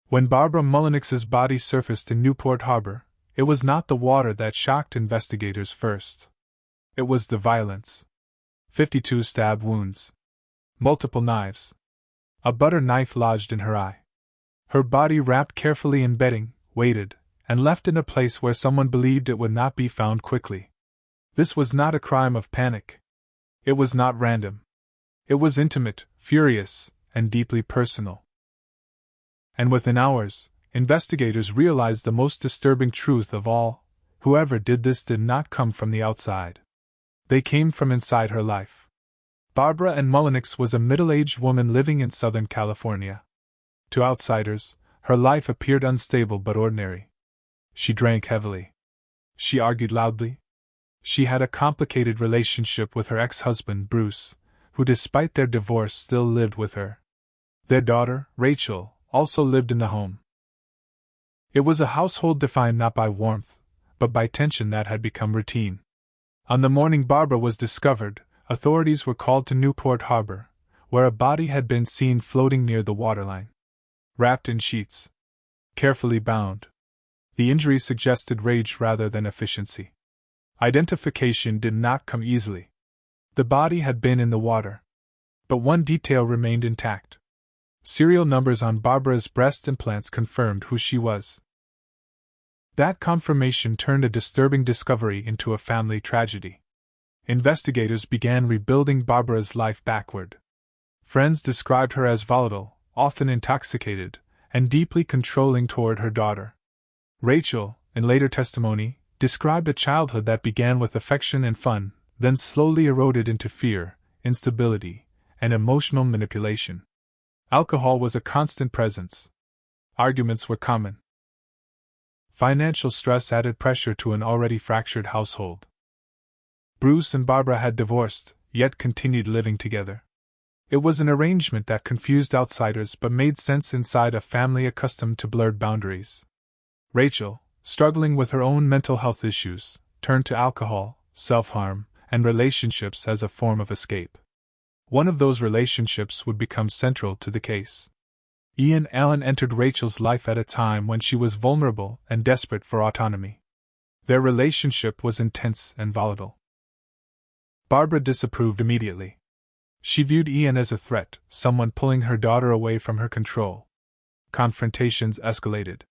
When Barbara Mullenix's body surfaced in Newport Harbor, it was not the water that shocked investigators first. It was the violence. 52 stab wounds. Multiple knives. A butter knife lodged in her eye. Her body wrapped carefully in bedding, weighted, and left in a place where someone believed it would not be found quickly. This was not a crime of panic. It was not random. It was intimate, furious, and deeply personal. And within hours, investigators realized the most disturbing truth of all: whoever did this did not come from the outside. They came from inside her life. Barbara Anne Mullenix was a middle-aged woman living in Southern California. To outsiders, her life appeared unstable but ordinary. She drank heavily. She argued loudly. She had a complicated relationship with her ex-husband, Bruce, who despite their divorce still lived with her. Their daughter, Rachel, also lived in the home. It was a household defined not by warmth, but by tension that had become routine. On the morning Barbara was discovered, authorities were called to Newport Harbor, where a body had been seen floating near the waterline. Wrapped in sheets. Carefully bound. The injuries suggested rage rather than efficiency. Identification did not come easily. The body had been in the water. But one detail remained intact. Serial numbers on Barbara's breast implants confirmed who she was. That confirmation turned a disturbing discovery into a family tragedy. Investigators began rebuilding Barbara's life backward. Friends described her as volatile, often intoxicated, and deeply controlling toward her daughter. Rachel, in later testimony, described a childhood that began with affection and fun, then slowly eroded into fear, instability, and emotional manipulation. Alcohol was a constant presence. Arguments were common. Financial stress added pressure to an already fractured household. Bruce and Barbara had divorced, yet continued living together. It was an arrangement that confused outsiders but made sense inside a family accustomed to blurred boundaries. Rachel, struggling with her own mental health issues, turned to alcohol, self-harm, and relationships as a form of escape. One of those relationships would become central to the case. Ian Allen entered Rachel's life at a time when she was vulnerable and desperate for autonomy. Their relationship was intense and volatile. Barbara disapproved immediately. She viewed Ian as a threat, someone pulling her daughter away from her control. Confrontations escalated.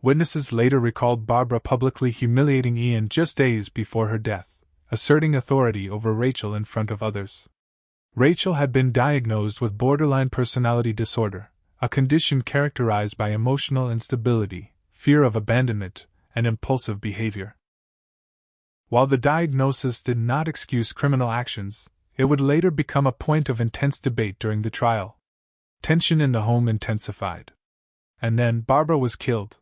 Witnesses later recalled Barbara publicly humiliating Ian just days before her death, asserting authority over Rachel in front of others. Rachel had been diagnosed with borderline personality disorder, a condition characterized by emotional instability, fear of abandonment, and impulsive behavior. While the diagnosis did not excuse criminal actions, it would later become a point of intense debate during the trial. Tension in the home intensified. And then Barbara was killed.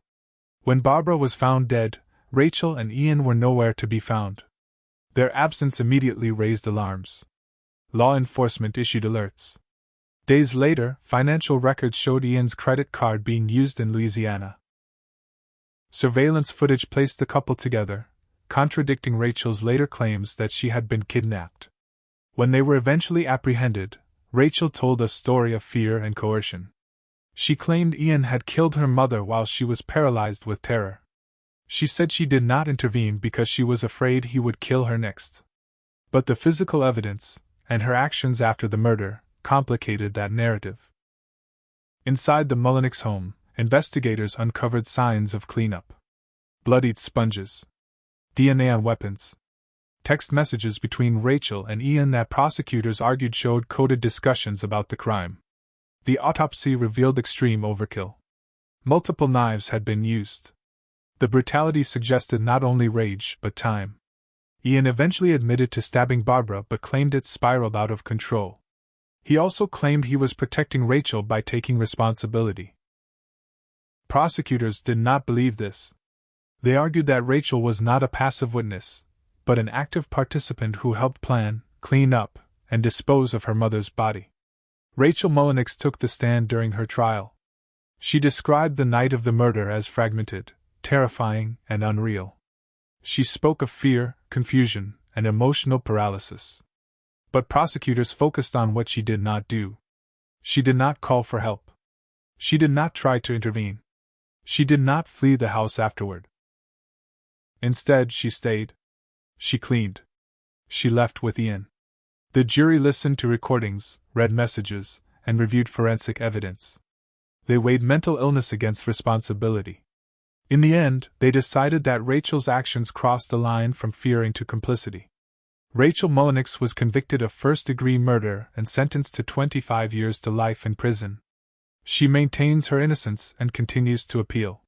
When Barbara was found dead, Rachel and Ian were nowhere to be found. Their absence immediately raised alarms. Law enforcement issued alerts. Days later, financial records showed Ian's credit card being used in Louisiana. Surveillance footage placed the couple together, contradicting Rachel's later claims that she had been kidnapped. When they were eventually apprehended, Rachel told a story of fear and coercion. She claimed Ian had killed her mother while she was paralyzed with terror. She said she did not intervene because she was afraid he would kill her next. But the physical evidence, and her actions after the murder, complicated that narrative. Inside the Mullenix home, investigators uncovered signs of cleanup. Bloodied sponges. DNA on weapons. Text messages between Rachel and Ian that prosecutors argued showed coded discussions about the crime. The autopsy revealed extreme overkill. Multiple knives had been used. The brutality suggested not only rage but time. Ian eventually admitted to stabbing Barbara but claimed it spiraled out of control. He also claimed he was protecting Rachel by taking responsibility. Prosecutors did not believe this. They argued that Rachel was not a passive witness, but an active participant who helped plan, clean up, and dispose of her mother's body. Rachel Mullenix took the stand during her trial. She described the night of the murder as fragmented, terrifying, and unreal. She spoke of fear, confusion, and emotional paralysis. But prosecutors focused on what she did not do. She did not call for help. She did not try to intervene. She did not flee the house afterward. Instead, she stayed. She cleaned. She left with Ian. The jury listened to recordings, read messages, and reviewed forensic evidence. They weighed mental illness against responsibility. In the end, they decided that Rachel's actions crossed the line from fearing to complicity. Rachel Mullenix was convicted of first-degree murder and sentenced to 25 years to life in prison. She maintains her innocence and continues to appeal.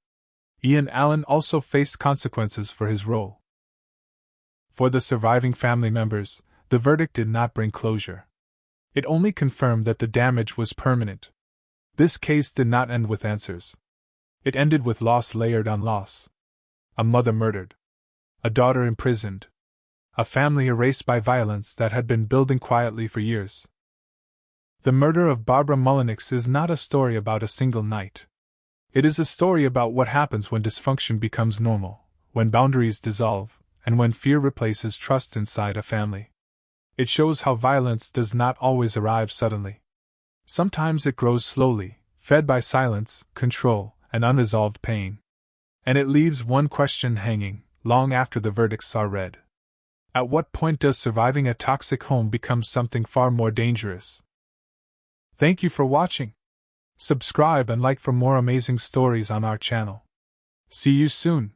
Ian Allen also faced consequences for his role. For the surviving family members, the verdict did not bring closure. It only confirmed that the damage was permanent. This case did not end with answers. It ended with loss layered on loss. A mother murdered. A daughter imprisoned. A family erased by violence that had been building quietly for years. The murder of Barbara Mullenix is not a story about a single night. It is a story about what happens when dysfunction becomes normal, when boundaries dissolve, and when fear replaces trust inside a family. It shows how violence does not always arrive suddenly. Sometimes it grows slowly, fed by silence, control, and unresolved pain. And it leaves one question hanging, long after the verdicts are read. At what point does surviving a toxic home become something far more dangerous? Thank you for watching. Subscribe and like for more amazing stories on our channel. See you soon.